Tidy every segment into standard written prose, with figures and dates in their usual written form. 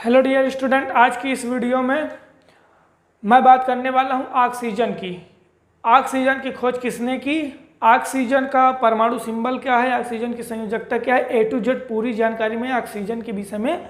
Hello dear student, आज की इस वीडियो में मैं बात करने वाला हूं ऑक्सीजन की। ऑक्सीजन की खोज किसने की, ऑक्सीजन का परमाणु सिंबल क्या है, ऑक्सीजन की संयोजकता क्या है, ए टू जेड पूरी जानकारी मैं ऑक्सीजन के विषय में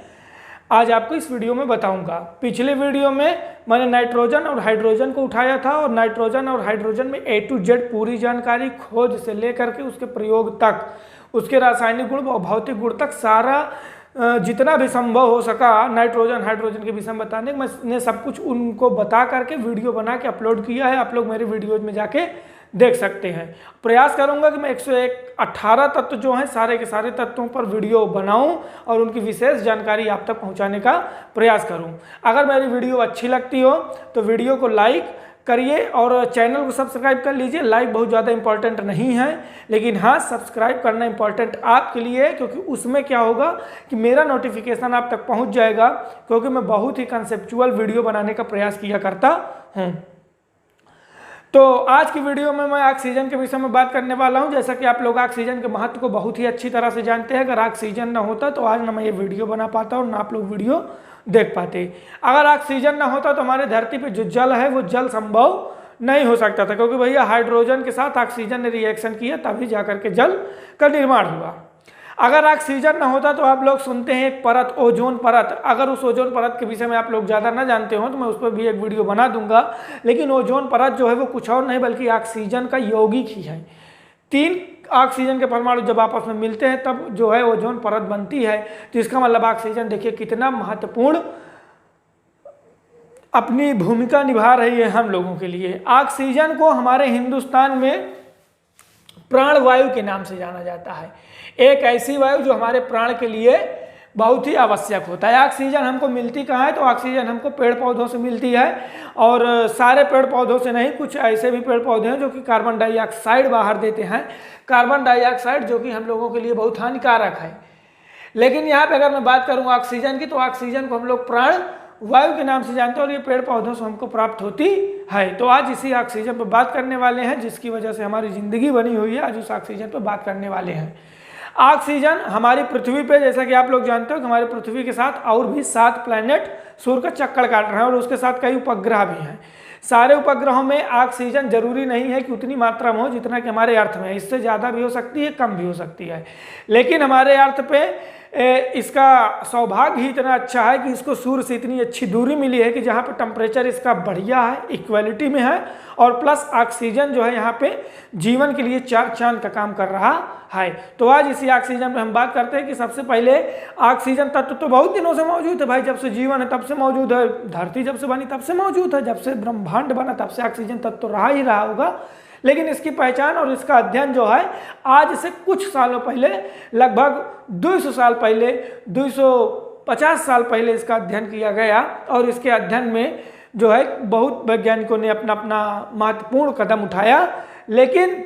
आज आपको इस वीडियो में बताऊंगा। पिछले वीडियो में मैंने नाइट्रोजन और हाइड्रोजन को उठाया था और नाइट्रोजन और हाइड्रोजन में ए टू जेड पूरी जानकारी, खोज से लेकर के उसके प्रयोग तक, उसके रासायनिक गुण और भौतिक गुण तक सारा जितना भी संभव हो सका नाइट्रोजन हाइड्रोजन के विषय में बताने, मैंने सब कुछ उनको बता करके वीडियो बना के अपलोड किया है। आप लोग मेरे वीडियोज में जाके देख सकते हैं। प्रयास करूंगा कि मैं 118 तत्व जो हैं सारे के सारे तत्वों पर वीडियो बनाऊं और उनकी विशेष जानकारी आप तक पहुंचाने का प्रयास करूं। अगर मेरी वीडियो अच्छी लगती हो तो वीडियो को लाइक करिए और चैनल को सब्सक्राइब कर लीजिए। लाइक बहुत ज़्यादा इंपॉर्टेंट नहीं है, लेकिन हाँ सब्सक्राइब करना इंपॉर्टेंट आपके लिए है, क्योंकि उसमें क्या होगा कि मेरा नोटिफिकेशन आप तक पहुंच जाएगा, क्योंकि मैं बहुत ही कंसेप्चुअल वीडियो बनाने का प्रयास किया करता हूं। तो आज की वीडियो में मैं ऑक्सीजन के विषय में बात करने वाला हूं। जैसा कि आप लोग ऑक्सीजन के महत्व को बहुत ही अच्छी तरह से जानते हैं। अगर ऑक्सीजन ना होता तो आज ना मैं ये वीडियो बना पाता और ना आप लोग वीडियो देख पाते। अगर ऑक्सीजन ना होता तो हमारे धरती पे जो जल है वो जल संभव नहीं हो सकता था, क्योंकि भैया हाइड्रोजन के साथ ऑक्सीजन ने रिएक्शन किया तभी जाकर के जल का निर्माण हुआ। अगर ऑक्सीजन ना होता तो आप लोग सुनते हैं एक परत, ओजोन परत। अगर उस ओजोन परत के विषय में आप लोग ज़्यादा ना जानते हो तो मैं उस पर भी एक वीडियो बना दूंगा। लेकिन ओजोन परत जो है वो कुछ और नहीं बल्कि ऑक्सीजन का यौगिक ही है। 3 ऑक्सीजन के परमाणु जब आपस में मिलते हैं तब जो है ओजोन परत बनती है। तो इसका मतलब ऑक्सीजन देखिए कितना महत्वपूर्ण अपनी भूमिका निभा रही है हम लोगों के लिए। ऑक्सीजन को हमारे हिंदुस्तान में प्राणवायु के नाम से जाना जाता है। एक ऐसी वायु जो हमारे प्राण के लिए बहुत ही आवश्यक होता है। ऑक्सीजन हमको मिलती कहाँ है, तो ऑक्सीजन हमको पेड़ पौधों से मिलती है, और सारे पेड़ पौधों से नहीं, कुछ ऐसे भी पेड़ पौधे हैं जो कि कार्बन डाइऑक्साइड बाहर देते हैं। कार्बन डाइऑक्साइड जो कि हम लोगों के लिए बहुत हानिकारक है। लेकिन यहाँ पे अगर मैं बात करूँ ऑक्सीजन की, तो ऑक्सीजन को हम लोग प्राण वायु के नाम से जानते हैं और ये पेड़ पौधों से हमको प्राप्त होती है। तो आज इसी ऑक्सीजन पर बात करने वाले हैं, जिसकी वजह से हमारी ज़िंदगी बनी हुई है। आज उस ऑक्सीजन पर बात करने वाले हैं। ऑक्सीजन हमारी पृथ्वी पे, जैसा कि आप लोग जानते हो कि हमारी पृथ्वी के साथ और भी 7 प्लैनेट सूर्य का चक्कर काट रहे हैं और उसके साथ कई उपग्रह भी हैं। सारे उपग्रहों में ऑक्सीजन जरूरी नहीं है कि उतनी मात्रा में हो जितना कि हमारे अर्थ में है। इससे ज़्यादा भी हो सकती है, कम भी हो सकती है। लेकिन हमारे अर्थ पे इसका सौभाग्य ही इतना अच्छा है कि इसको सूर्य से इतनी अच्छी दूरी मिली है कि जहाँ पे टेम्परेचर इसका बढ़िया है, इक्वलिटी में है, और प्लस ऑक्सीजन जो है यहाँ पे जीवन के लिए 4 चांद का काम कर रहा है। तो आज इसी ऑक्सीजन पे हम बात करते हैं कि सबसे पहले ऑक्सीजन तत्व तो बहुत दिनों से मौजूद है भाई। जब से जीवन है तब से मौजूद है, धरती जब से बनी तब से मौजूद है, जब से ब्रह्मांड बना तब से ऑक्सीजन तत्व तो रहा ही रहा होगा। लेकिन इसकी पहचान और इसका अध्ययन जो है आज से कुछ सालों पहले, लगभग 200 साल पहले, 250 साल पहले इसका अध्ययन किया गया। और इसके अध्ययन में जो है बहुत वैज्ञानिकों ने अपना अपना महत्वपूर्ण कदम उठाया। लेकिन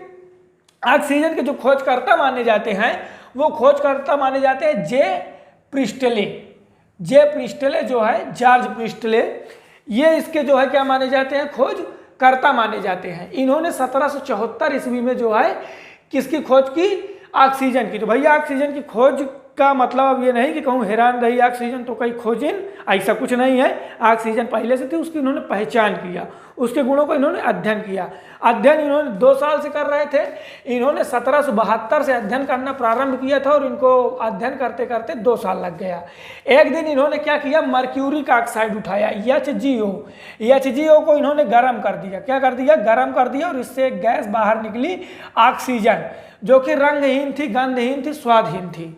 ऑक्सीजन के जो खोजकर्ता माने जाते हैं वो खोजकर्ता माने जाते हैं जे प्रिस्टले। जे प्रिस्टले जो है, जॉर्ज प्रिस्टले, ये इसके जो है क्या माने जाते हैं, खोजकर्ता माने जाते हैं। इन्होंने 1774 ईस्वी में जो है किसकी खोज की, ऑक्सीजन की। तो भैया ऑक्सीजन की खोज का मतलब अब ये नहीं कि कहूँ हैरान रही ऑक्सीजन तो कहीं खोजिन, ऐसा कुछ नहीं है। ऑक्सीजन पहले से थी, उसकी इन्होंने पहचान किया, उसके गुणों को इन्होंने अध्ययन किया। अध्ययन इन्होंने 2 साल से कर रहे थे। इन्होंने 1772 से अध्ययन करना प्रारंभ किया था और इनको अध्ययन करते करते 2 साल लग गया। एक दिन इन्होंने क्या किया, मर्क्यूरिक ऑक्साइड उठाया, HGO को इन्होंने गर्म कर दिया। क्या कर दिया, गर्म कर दिया, और इससे एक गैस बाहर निकली ऑक्सीजन, जो कि रंगहीन थी, गंधहीन थी, स्वादहीन थी।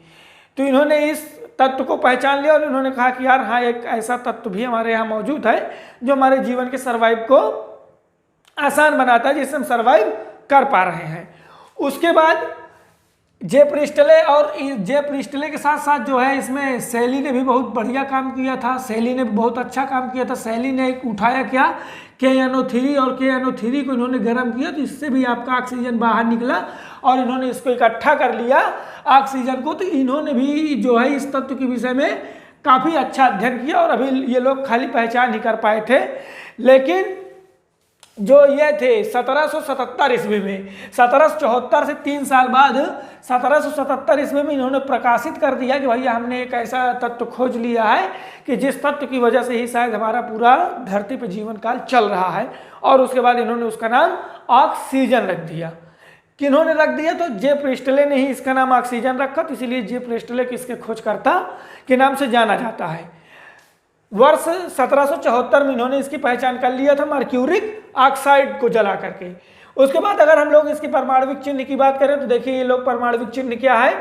तो इन्होंने इस तत्व को पहचान लिया और इन्होंने कहा कि यार हाँ, एक ऐसा तत्व भी हमारे यहाँ मौजूद है जो हमारे जीवन के सर्वाइव को आसान बनाता है, जिससे हम सर्वाइव कर पा रहे हैं। उसके बाद जे प्रिस्टले के साथ साथ जो है इसमें शैली ने भी बहुत बढ़िया काम किया था। शैली ने बहुत अच्छा काम किया था। शैली ने एक उठाया क्या, KNO3, और KNO3 को इन्होंने गर्म किया, तो इससे भी आपका ऑक्सीजन बाहर निकला और इन्होंने इसको इकट्ठा कर लिया ऑक्सीजन को। तो इन्होंने भी जो है इस तत्व के विषय में काफ़ी अच्छा अध्ययन किया और अभी ये लोग खाली पहचान ही कर पाए थे। लेकिन जो ये थे 1777 ईस्वी में, 1774 से 3 साल बाद 1777 ईस्वी में इन्होंने प्रकाशित कर दिया कि भैया हमने एक ऐसा तत्व खोज लिया है कि जिस तत्व की वजह से ही शायद हमारा पूरा धरती पर जीवन काल चल रहा है। और उसके बाद इन्होंने उसका नाम ऑक्सीजन रख दिया। किन्होंने रख दिया? तो जे प्रिस्टले ने ही इसका नाम ऑक्सीजन रखा, तो इसीलिए जे प्रिस्टले किसके खोजकर्ता के नाम से जाना जाता है। वर्ष 1774 में इन्होंने इसकी पहचान कर लिया था मर्क्यूरिक ऑक्साइड को जला करके। उसके बाद अगर हम लोग इसकी परमाणविक चिन्ह की बात करें तो देखिए ये लोग परमाणविक चिन्ह क्या है,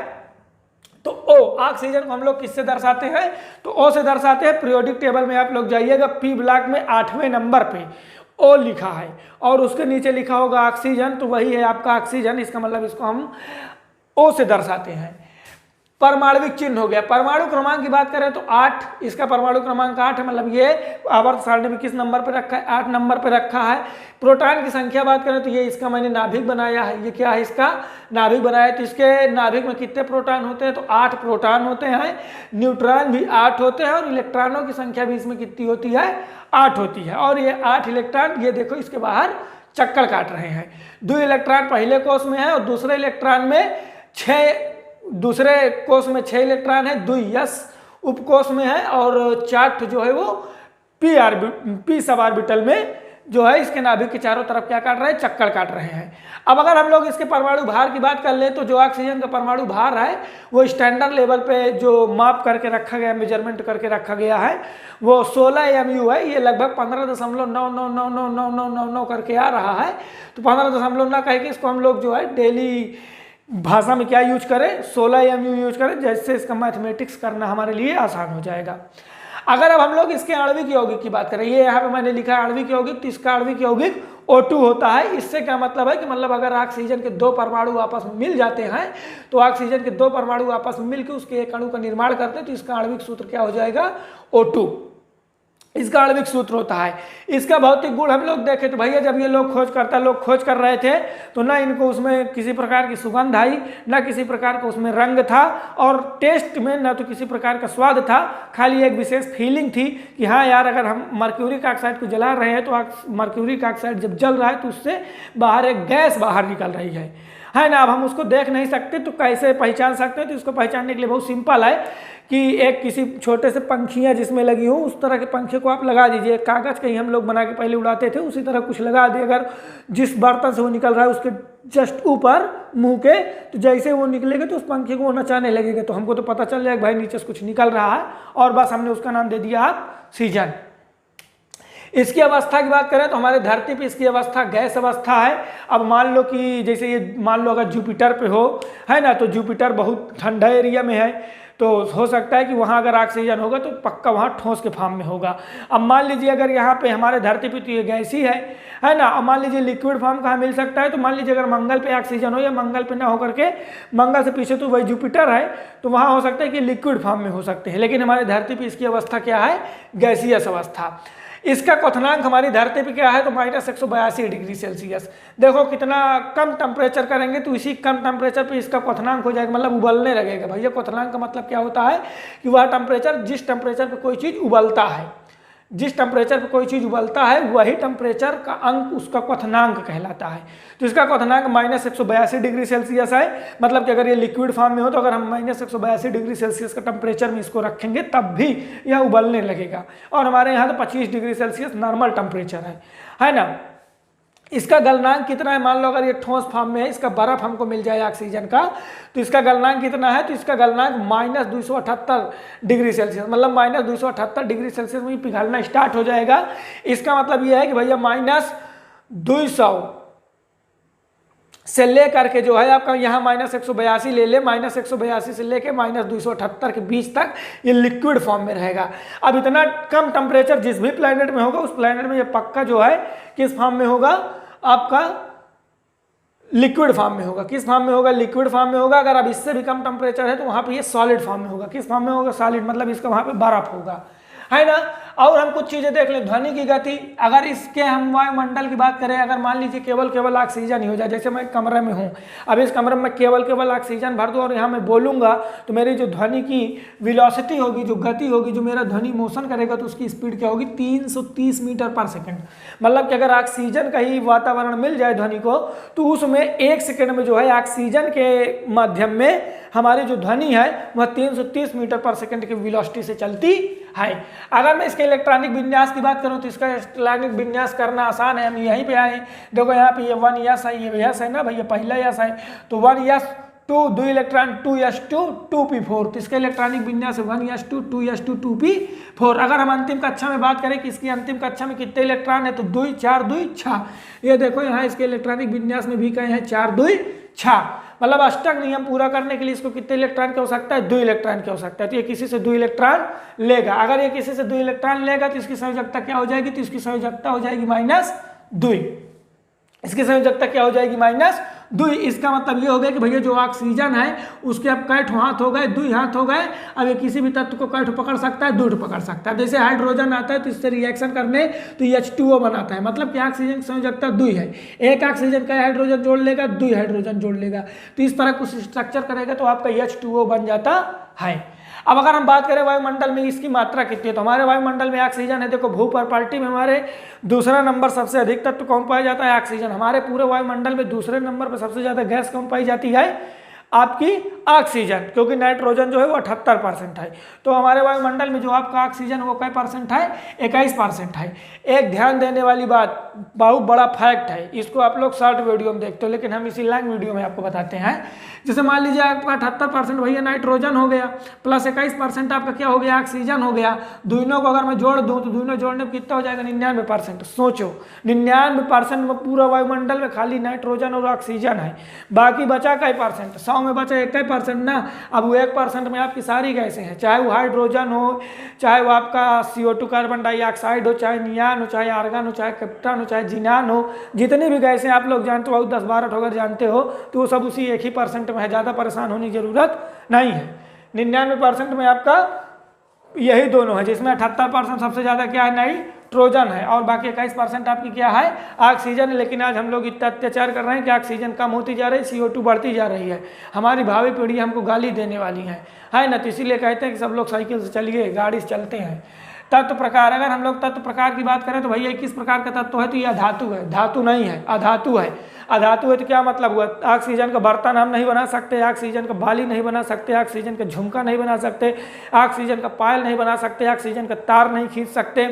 तो ओ, ऑक्सीजन को हम लोग किससे दर्शाते हैं? तो ओ से दर्शाते हैं। पीरियोडिक टेबल में आप लोग जाइएगा, पी ब्लॉक में 8वें नंबर पे ओ लिखा है और उसके नीचे लिखा होगा ऑक्सीजन, तो वही है आपका ऑक्सीजन। इसका मतलब इसको हम ओ से दर्शाते हैं। परमाणविक चिन्ह हो गया। परमाणु क्रमांक की बात करें तो 8, इसका परमाणु क्रमांक 8 है, मतलब ये आवर्त सारणी में किस नंबर पर रखा है? 8 नंबर पर रखा है। प्रोटॉन की संख्या बात करें तो ये इसका मैंने नाभिक बनाया है, ये क्या है? इसका नाभिक बनाया है। तो इसके नाभिक में कितने प्रोटॉन होते हैं? तो 8 प्रोटॉन होते हैं। न्यूट्रॉन भी 8 होते हैं और इलेक्ट्रॉनों की संख्या भी इसमें कितनी होती है? 8 होती है। और ये 8 इलेक्ट्रॉन ये देखो इसके बाहर चक्कर काट रहे हैं। 2 इलेक्ट्रॉन पहले कोष में है और दूसरे इलेक्ट्रॉन में 6, दूसरे कोष में 6 इलेक्ट्रॉन है। 2 यस उपकोष में है और 4 जो है वो पी सब ऑर्बिटल में जो है इसके नाभिक के चारों तरफ क्या काट रहे हैं? चक्कर काट रहे हैं। अब अगर हम लोग इसके परमाणु भार की बात कर लें तो जो ऑक्सीजन का परमाणु भार है वो स्टैंडर्ड लेवल पे जो माप करके रखा गया, मेजरमेंट करके रखा गया है, वो 16 MU है। ये लगभग 15.9999999 करके आ रहा है। तो 15.9 कह के इसको हम लोग जो है डेली भाषा में क्या यूज करें? 16 MU यूज करें, जैसे इसका मैथमेटिक्स करना हमारे लिए आसान हो जाएगा। अगर अब हम लोग इसके आणविक यौगिक की बात करें, ये यहाँ पे मैंने लिखा है आणविक यौगिक, तो इसका आणविक यौगिक O2 होता है। इससे क्या मतलब है कि मतलब अगर ऑक्सीजन के 2 परमाणु आपस में मिल जाते हैं तो ऑक्सीजन के 2 परमाणु आपस में मिलकर उसके एक अणु का निर्माण करते हैं, तो इसका आणविक सूत्र क्या हो जाएगा? O2 इसका आणविक सूत्र होता है। इसका भौतिक गुण हम लोग देखें तो भैया जब ये लोग खोज कर रहे थे तो ना इनको उसमें किसी प्रकार की सुगंध आई, ना किसी प्रकार का उसमें रंग था और टेस्ट में ना तो किसी प्रकार का स्वाद था। खाली एक विशेष फीलिंग थी कि हाँ यार अगर हम मर्क्यूरिक ऑक्साइड को जला रहे हैं तो मर्क्यूरिक ऑक्साइड जब जल रहा है तो उससे बाहर एक गैस बाहर निकल रही है ना। अब हम उसको देख नहीं सकते तो कैसे पहचान सकते हैं? तो इसको पहचानने के लिए बहुत सिंपल है कि एक किसी छोटे से पंखियाँ जिसमें लगी हो उस तरह के पंखे को आप लगा दीजिए। कागज़ का ही हम लोग बना के पहले उड़ाते थे, उसी तरह कुछ लगा दिए अगर जिस बर्तन से वो निकल रहा है उसके जस्ट ऊपर मुंह के, तो जैसे वो निकलेगा तो उस पंखे को वो नचाने लगेगा, तो हमको तो पता चल जाएगा भाई नीचे से कुछ निकल रहा है और बस हमने उसका नाम दे दिया ऑक्सीजन। इसकी अवस्था की बात करें तो हमारे धरती पे इसकी अवस्था गैस अवस्था है। अब मान लो कि जैसे ये मान लो अगर जुपिटर पे हो है ना, तो जुपिटर बहुत ठंडा एरिया में है, तो हो सकता है कि वहाँ अगर ऑक्सीजन होगा तो पक्का वहाँ ठोस के फॉर्म में होगा। अब मान लीजिए अगर यहाँ पे हमारे धरती पे तो ये गैस ही है ना। अब मान लीजिए लिक्विड फॉर्म कहाँ मिल सकता है? तो मान लीजिए अगर मंगल पे ऑक्सीजन हो या मंगल पे ना होकर के मंगल से पीछे तो वही जुपिटर है, तो वहाँ हो सकता है कि लिक्विड फॉर्म में हो सकते हैं। लेकिन हमारे धरती पे इसकी अवस्था क्या है? गैसियस अवस्था। इसका क्वथनांक हमारी धरती पे क्या है? तो -182 डिग्री सेल्सियस। देखो कितना कम टेम्परेचर करेंगे तो इसी कम टेम्परेचर पे इसका क्वथनांक हो जाएगा, मतलब उबलने लगेगा। भैया क्वथनांक का मतलब क्या होता है कि वह टेम्परेचर जिस टेम्परेचर पे कोई चीज़ उबलता है, जिस टेम्परेचर पे कोई चीज़ उबलता है वही टेम्परेचर का अंक उसका क्वथनांक कहलाता है। तो इसका क्वथनांक -182 डिग्री सेल्सियस है। मतलब कि अगर ये लिक्विड फॉर्म में हो तो अगर हम -182 डिग्री सेल्सियस का टेम्परेचर में इसको रखेंगे तब भी यह उबलने लगेगा। और हमारे यहाँ तो 25 डिग्री सेल्सियस नॉर्मल टेम्परेचर है ना। इसका गलनांक कितना है? मान लो अगर ये ठोस फॉर्म में है, इसका बर्फ हमको मिल जाए ऑक्सीजन का, तो इसका गलनांक कितना है? तो इसका गलनांक -278 डिग्री सेल्सियस, मतलब -278 डिग्री सेल्सियस में पिघलना स्टार्ट हो जाएगा। इसका मतलब ये है कि भैया -200 से लेकर के जो है आपका यहाँ -182 ले ले, -182 से लेके -278 के बीच तक ये लिक्विड फॉर्म में रहेगा। अब इतना कम टेम्परेचर जिस भी प्लेनेट में होगा उस प्लेनेट में ये पक्का जो है किस फॉर्म में होगा? आपका लिक्विड फॉर्म में होगा। किस फॉर्म में होगा? लिक्विड फॉर्म में होगा। अगर अब इससे भी कम टेम्परेचर है तो वहाँ पे ये सॉलिड फॉर्म में होगा। किस फॉर्म में होगा? सॉलिड, मतलब इसका वहाँ पे बर्फ होगा। है ना। और हम कुछ चीजें देख लें, ध्वनि की गति, अगर इसके हम वायुमंडल की बात करें, अगर मान लीजिए केवल ऑक्सीजन ही हो जाए, जैसे मैं कमरे में हूँ, अब इस कमरे में केवल ऑक्सीजन भर दूँ और यहाँ मैं बोलूँगा, तो मेरी जो ध्वनि की वेलोसिटी होगी, जो गति होगी, जो मेरा ध्वनि मोशन करेगा, तो उसकी स्पीड क्या होगी, 330 मीटर पर सेकेंड। मतलब कि अगर ऑक्सीजन का ही वातावरण मिल जाए ध्वनि को, तो उसमें 1 सेकेंड में जो है ऑक्सीजन के माध्यम में हमारी जो ध्वनि है वह 330 मीटर पर सेकंड की वेलोसिटी से चलती है। अगर मैं इसके इलेक्ट्रॉनिक विन्यास की बात करूं तो इसका इलेक्ट्रॉनिक विन्यास करना आसान है। हम यहीं पे आए, देखो यहाँ पे ये 1 यस है, ये यस है ना भैया, पहला यस है, तो 1 यस 2 इलेक्ट्रॉन 2s2 2p4, तो इसका इलेक्ट्रॉनिक विन्यास 1s2 2s2 2p4। अगर हम अंतिम कक्षा में बात करें कि इसकी अंतिम कक्षा में कितने इलेक्ट्रॉन है, तो 2 4 2 6। ये देखो यहाँ इसके इलेक्ट्रॉनिक विन्यास में भी कहे हैं 4 2 6, मतलब अष्टक नियम पूरा करने के लिए इसको कितने इलेक्ट्रॉन की आवश्यकता है, 2 इलेक्ट्रॉन की आवश्यकता है। तो ये किसी से 2 इलेक्ट्रॉन लेगा। अगर ये किसी से 2 इलेक्ट्रॉन लेगा तो इसकी संयोजकता क्या हो जाएगी, तो इसकी संयोजकता हो जाएगी -2। इसकी संयोजकता क्या हो जाएगी, -2। इसका मतलब ये हो गया कि भैया जो ऑक्सीजन है उसके अब कै ठो हाथ हो गए, 2 हाथ हो गए। अब ये किसी भी तत्व को कै ठो पकड़ सकता है, 2 पकड़ सकता है। जैसे हाइड्रोजन आता है तो इससे रिएक्शन करने तो H2O बनाता है, मतलब कि ऑक्सीजन की संयोजकता 2 है। एक ऑक्सीजन का हाइड्रोजन जोड़ लेगा, 2 हाइड्रोजन जोड़ लेगा, तो इस तरह कुछ स्ट्रक्चर करेगा तो आपका H2O बन जाता है। अब अगर हम बात करें वायुमंडल में इसकी मात्रा कितनी है, तो हमारे वायुमंडल में ऑक्सीजन है, देखो भूप्रपाल्टी में हमारे दूसरा नंबर सबसे अधिक तत्व कौन पाया जाता है, ऑक्सीजन। हमारे पूरे वायुमंडल में दूसरे नंबर पर सबसे ज्यादा गैस कौन पाई जाती है, आपकी ऑक्सीजन, क्योंकि नाइट्रोजन जो है वो 78% है। तो हमारे वायुमंडल में जो आपका ऑक्सीजन वो कै % है, 21% है। एक ध्यान देने वाली बात, बहुत बड़ा फैक्ट है, इसको आप लोग शॉर्ट वीडियो में देखते हो, लेकिन हम इसी लॉन्ग वीडियो में आपको बताते हैं। जैसे मान लीजिए आपका 78% भैया नाइट्रोजन हो गया, प्लस 21% आपका क्या हो गया, ऑक्सीजन हो गया। दोनों को अगर मैं जोड़ दूं तो दोनों जोड़ने में कितना हो जाएगा, 99%। सोचो 99% में पूरा वायुमंडल में खाली नाइट्रोजन और ऑक्सीजन है, बाकी बचा कई परसेंट, 100 में बचा 1% ना। अब वो 1% में आपकी सारी गैसें हैं, चाहे वो हाइड्रोजन हो, चाहे वो आपका CO2 कार्बन डाइऑक्साइड हो, चाहे नियान हो, चाहे आर्गन हो, चाहे कैप्टन हो, चाहे जिनान हो, जितनी भी गैसें आप लोग जानते हो, 10-12 अगर जानते हो, तो वो सब उसी 1% में है। ज़्यादा परेशान होने की जरूरत नहीं है। 99% में आपका यही दोनों है, जिसमें 78% सबसे ज़्यादा क्या है, नाइट्रोजन है, और बाकी 21% आपकी क्या है, ऑक्सीजन है। लेकिन आज हम लोग इतना अत्याचार कर रहे हैं कि ऑक्सीजन कम होती जा रही है, CO2 बढ़ती जा रही है। हमारी भावी पीढ़ी हमको गाली देने वाली है ना। तो इसीलिए कहते हैं कि सब लोग साइकिल से चलिए, गाड़ी से चलते हैं। तत्व प्रकार, अगर हम लोग तत्व प्रकार की बात करें तो भैया किस प्रकार का तत्व है, तो ये अधातु है, धातु नहीं है, अधातु है। अधातु है तो क्या मतलब हुआ, ऑक्सीजन का बर्तन हम नहीं बना सकते, ऑक्सीजन का बाली नहीं बना सकते, ऑक्सीजन का झुमका नहीं बना सकते, ऑक्सीजन का पायल नहीं बना सकते, ऑक्सीजन का तार नहीं खींच सकते,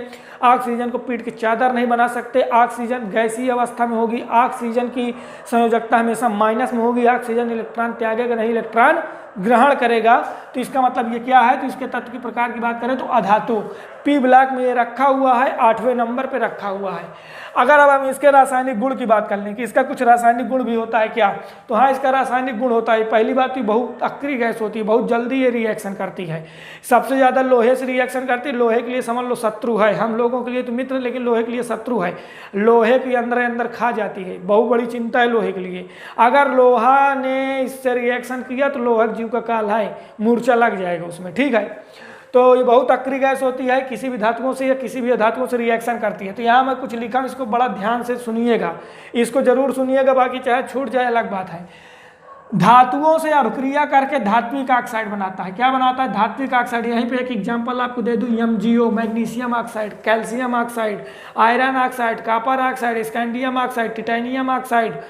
ऑक्सीजन को पीठ की चादर नहीं बना सकते, ऑक्सीजन गैसीय अवस्था में होगी, ऑक्सीजन की संयोजकता हमेशा माइनस में होगी, ऑक्सीजन इलेक्ट्रॉन त्यागेगा नहीं, इलेक्ट्रॉन ग्रहण करेगा। तो इसका मतलब ये क्या है, तो इसके तत्व की प्रकार की बात करें तो अधातु P ब्लॉक में ये रखा हुआ है, 8वें नंबर पे रखा हुआ है। अगर अब हम इसके रासायनिक गुण की बात कर लें कि इसका कुछ रासायनिक गुण भी होता है क्या, तो हाँ, इसका रासायनिक गुण होता है। पहली बात तो बहुत अक्रिय गैस होती है, बहुत जल्दी ये रिएक्शन करती है, सबसे ज़्यादा लोहे से रिएक्शन करती है। लोहे के लिए समझ लो शत्रु है, हम लोगों के लिए तो मित्र, लेकिन लोहे के लिए शत्रु है। लोहे के अंदर खा जाती है, बहुत बड़ी चिंता है लोहे के लिए। अगर लोहा ने इससे रिएक्शन किया तो लोहक जीव का काल है, मूर्छा लग जाएगा उसमें, ठीक है। तो ये बहुत अक्रिय गैस होती है, किसी भी धातुओं से या किसी भी अधातुओं से रिएक्शन करती है। तो यहाँ मैं कुछ लिखा हूँ, इसको बड़ा ध्यान से सुनिएगा, इसको जरूर सुनिएगा, बाकी चाहे छूट जाए अलग बात है। धातुओं से अभिक्रिया करके धात्विक ऑक्साइड बनाता है। क्या बनाता है, धात्विक ऑक्साइड। यहीं पे एक एग्जांपल आपको दे दूं, MgO, magnesium oxide, calcium oxide, iron oxide, copper oxide, scandium oxide, titanium oxide,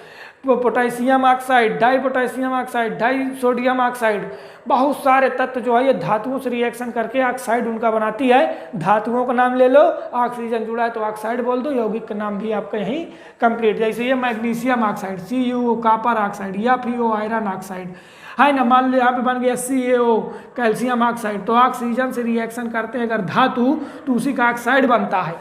potassium oxide, di potassium oxide, di sodium oxide, बहुत सारे तत्व जो है ये धातुओं से रिएक्शन करके ऑक्साइड उनका बनाती है। धातुओं का नाम ले लो, ऑक्सीजन जुड़ा है तो ऑक्साइड बोल दो, यौगिक का नाम भी आपका यहीं कंप्लीट। जैसे ये magnesium oxide, CuO, copper oxide, FeO, iron oxide है ना। मान लो यहाँ पे बन गया CaO, कैल्शियम ऑक्साइड। तो ऑक्सीजन से रिएक्शन करते हैं अगर धातु, तो उसी का ऑक्साइड बनता है।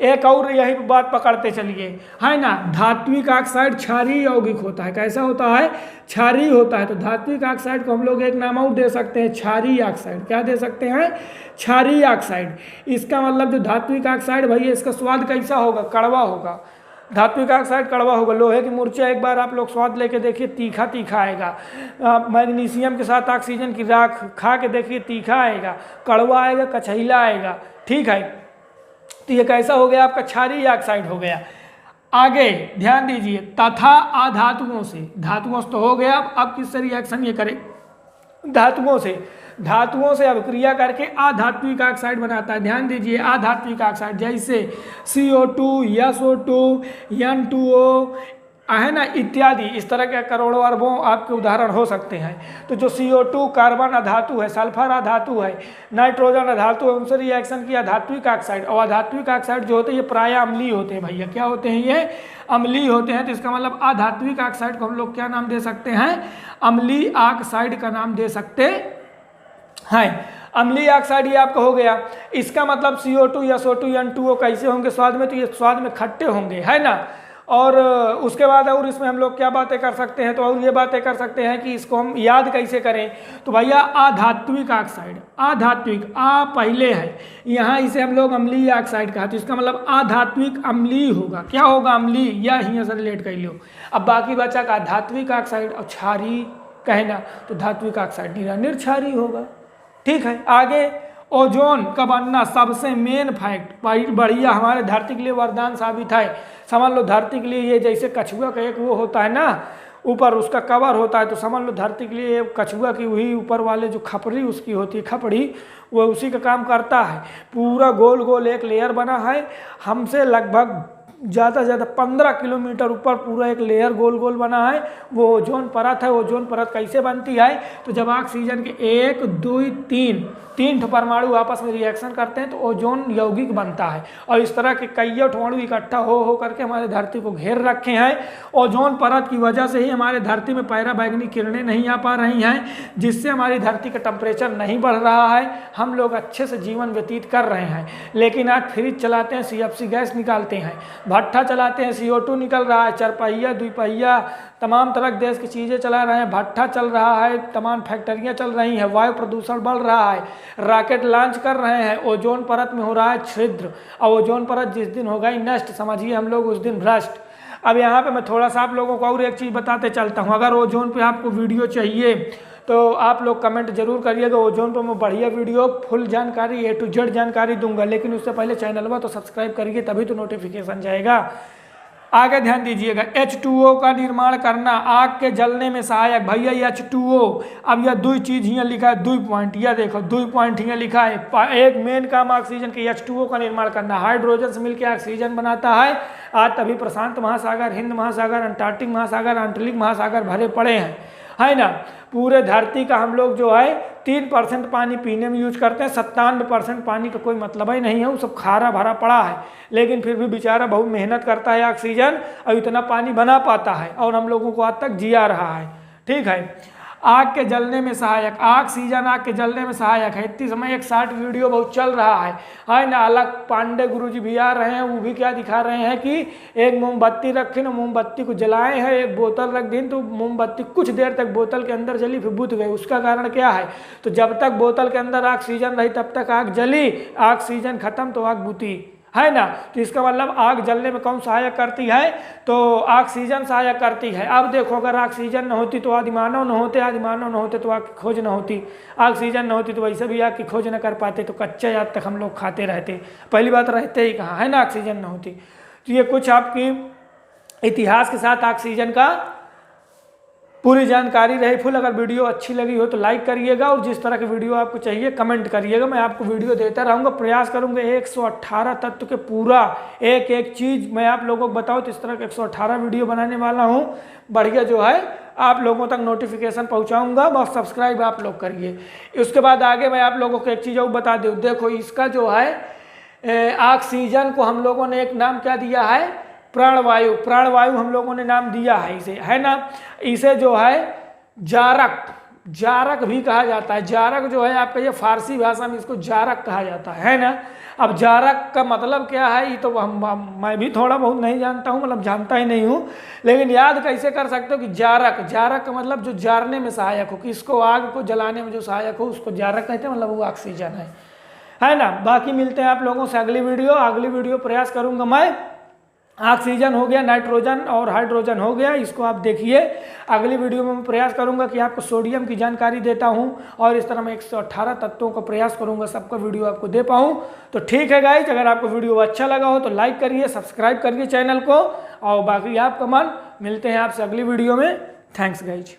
एक और यही बात पकड़ते चलिए, है ना। धात्विक ऑक्साइड क्षारीय यौगिक होता है। कैसा होता है, क्षारीय होता है। तो धात्विक ऑक्साइड को हम लोग एक नाम और दे सकते हैं, क्षारीय ऑक्साइड। क्या दे सकते हैं, क्षारीय ऑक्साइड। इसका मतलब जो धात्विक ऑक्साइड भैया, इसका स्वाद कैसा होगा, कड़वा होगा। धात्विक ऑक्साइड कड़वा होगा। लोहे की मूर्छा एक बार आप लोग स्वाद लेके देखिए, तीखा तीखा आएगा। मैग्नीशियम के साथ ऑक्सीजन की राख खा के देखिए, तीखा आएगा, कड़वा आएगा, कचहीला आएगा। ठीक है, तो ये कैसा हो गया आपका? क्षारीय ऑक्साइड हो गया। आगे ध्यान दीजिए, तथा अधातुओं से, धातुओं से तो हो गया। अब किससे रिएक्शन ये करे? धातुओं से। धातुओं से अभिक्रिया करके अधात्विक ऑक्साइड बनाता है। ध्यान दीजिए, अधात्विक ऑक्साइड जैसे CO2, SO2, N2O है ना, इत्यादि। इस तरह के करोड़ों अरबों आपके उदाहरण हो सकते हैं। तो जो CO2 कार्बन अधातु है, सल्फर अधातु है, नाइट्रोजन अधातु है, उनसे रिएक्शन किया धात्विक ऑक्साइड। और अधात्विक ऑक्साइड जो होते हैं ये प्राय अम्लीय होते हैं भैया। क्या होते हैं? ये अम्लीय होते हैं। तो इसका मतलब अधात्विक ऑक्साइड को हम लोग क्या नाम दे सकते हैं? अम्लीय ऑक्साइड का नाम दे सकते हैं। अम्लीय ऑक्साइड ये आपका हो गया। इसका मतलब CO2, SO2, N2O कैसे होंगे स्वाद में? तो ये स्वाद में खट्टे होंगे, है ना। और उसके बाद और इसमें हम लोग क्या बातें कर सकते हैं? तो और ये बातें कर सकते हैं कि इसको हम याद कैसे करें? तो भैया अधात्विक ऑक्साइड, अधात्विक आ पहले है, यहाँ इसे हम लोग अम्लीय ऑक्साइड कहा। तो इसका मतलब अधात्विक अम्लीय होगा। क्या होगा? अम्लीय, या यहाँ से रिलेट कर लो। अब बाकी बचा का धात्विक ऑक्साइड और क्षारीय कहना, तो धात्विक ऑक्साइड निरानिर क्षारीय होगा। ठीक है, आगे ओजोन का बनना सबसे मेन फैक्ट, बढ़िया हमारे धरती के लिए वरदान साबित है। समझ लो धरती के लिए ये जैसे कछुआ का एक वो होता है ना, ऊपर उसका कवर होता है, तो समझ लो धरती के लिए कछुआ की वही ऊपर वाले जो खपड़ी उसकी होती है, खपड़ी, वो उसी का काम करता है। पूरा गोल गोल एक लेयर बना है, हमसे लगभग ज़्यादा से ज़्यादा 15 किलोमीटर ऊपर पूरा एक लेयर गोल गोल बना है, वो ओजोन परत है। ओजोन परत कैसे बनती है? तो जब ऑक्सीजन के 1, 2, 3 परमाणु आपस में रिएक्शन करते हैं तो ओजोन यौगिक बनता है। और इस तरह के कई अणु इकट्ठा हो करके हमारे धरती को घेर रखे हैं। ओजोन परत की वजह से ही हमारे धरती में पैराबैंगनी किरणें नहीं आ पा रही हैं, जिससे हमारी धरती का टेम्परेचर नहीं बढ़ रहा है। हम लोग अच्छे से जीवन व्यतीत कर रहे हैं। लेकिन आज फ्रिज चलाते हैं, CFC गैस निकालते हैं, भट्ठा चलाते हैं, CO2 निकल रहा है, चरपहिया, दुपहिया, तमाम तरह देश की चीज़ें चला रहे हैं, भट्ठा चल रहा है, तमाम फैक्ट्रियाँ चल रही हैं, वायु प्रदूषण बढ़ रहा है, रॉकेट लॉन्च कर रहे हैं, ओजोन परत में हो रहा है छिद्र। और ओजोन परत जिस दिन हो गई नष्ट, समझिए हम लोग उस दिन भ्रष्ट। अब यहाँ पे मैं थोड़ा सा आप लोगों को और एक चीज़ बताते चलता हूँ। अगर ओजोन पे आपको वीडियो चाहिए तो आप लोग कमेंट जरूर करिएगा। ओजोन पर मैं बढ़िया वीडियो फुल जानकारी A to Z जानकारी दूंगा। लेकिन उससे पहले चैनल में तो सब्सक्राइब करिए, तभी तो नोटिफिकेशन जाएगा। आगे ध्यान दीजिएगा, H2O का निर्माण करना आग के जलने में सहायक। भैया H2O, अब यह 2 चीज़ यहाँ लिखा है, 2 पॉइंट, यह देखो 2 पॉइंट यहाँ लिखा है। एक मेन काम ऑक्सीजन के H2O का निर्माण करना, हाइड्रोजन से मिलकर ऑक्सीजन बनाता है। आज तभी प्रशांत महासागर, हिंद महासागर, अंटार्कटिक महासागर, आंतरिक महासागर भरे पड़े हैं, है ना। पूरे धरती का हम लोग जो है 3% पानी पीने में यूज करते हैं, 97% पानी का कोई मतलब ही नहीं है, वो सब खारा भरा पड़ा है। लेकिन फिर भी बेचारा बहुत मेहनत करता है ऑक्सीजन, और इतना पानी बना पाता है और हम लोगों को आज तक जिया रहा है। ठीक है, आग के जलने में सहायक, ऑक्सीजन आग के जलने में सहायक है। इतनी समय एक शॉर्ट वीडियो बहुत चल रहा है ना। अलग पांडे गुरुजी भी आ रहे हैं, वो भी क्या दिखा रहे हैं कि एक मोमबत्ती रखे ना, मोमबत्ती को जलाए हैं, एक बोतल रख दी तो मोमबत्ती कुछ देर तक बोतल के अंदर जली, फिर बुझ गई। उसका कारण क्या है? तो जब तक बोतल के अंदर ऑक्सीजन रही तब तक आग जली, ऑक्सीजन खत्म तो आग बुझी, है ना। तो इसका मतलब आग जलने में कौन सहायक करती है? तो ऑक्सीजन सहायक करती है। अब देखो, अगर ऑक्सीजन न होती तो आदिमानव न होते, आदिमानव न होते तो आग की खोज न होती, ऑक्सीजन न होती तो वैसे भी आग की खोज न कर पाते, तो कच्चे आज तक हम लोग खाते रहते। पहली बात रहते ही कहाँ, है ना, ऑक्सीजन न होती। तो ये कुछ आपकी इतिहास के साथ ऑक्सीजन का पूरी जानकारी रही फुल। अगर वीडियो अच्छी लगी हो तो लाइक करिएगा, और जिस तरह की वीडियो आपको चाहिए कमेंट करिएगा। मैं आपको वीडियो देता रहूँगा, प्रयास करूँगा 118 तत्व के पूरा एक एक चीज़ मैं आप लोगों को बताऊँ। तो इस तरह के 118 वीडियो बनाने वाला हूँ, बढ़िया जो है आप लोगों तक नोटिफिकेशन पहुँचाऊँगा। बस सब्सक्राइब आप लोग करिए। उसके बाद आगे मैं आप लोगों को एक चीज़ और बता दूँ। देखो, इसका जो है ऑक्सीजन को हम लोगों ने एक नाम क्या दिया है? प्राणवायु। प्राणवायु हम लोगों ने नाम दिया है इसे, है ना। इसे जो है जारक, जारक भी कहा जाता है। जारक जो है आपका, ये फारसी भाषा में इसको जारक कहा जाता है ना। अब जारक का मतलब क्या है ये तो मैं भी थोड़ा बहुत नहीं जानता हूँ, मतलब जानता ही नहीं हूँ। लेकिन याद कैसे कर सकते हो कि जारक, जारक का मतलब जो जारने में सहायक हो, किसको आग को जलाने में जो सहायक हो उसको जारक कहते हैं, मतलब वो ऑक्सीजन है ना। बाकी मिलते हैं आप लोगों से अगली वीडियो प्रयास करूँगा मैं ऑक्सीजन हो गया, नाइट्रोजन और हाइड्रोजन हो गया, इसको आप देखिए। अगली वीडियो में मैं प्रयास करूंगा कि आपको सोडियम की जानकारी देता हूं और इस तरह मैं 118 तत्वों का प्रयास करूंगा सबका वीडियो आपको दे पाऊं। तो ठीक है गाइज, अगर आपको वीडियो अच्छा लगा हो तो लाइक करिए, सब्सक्राइब करिए चैनल को, और बाकी आपका मन। मिलते हैं आपसे अगली वीडियो में। Thanks guys.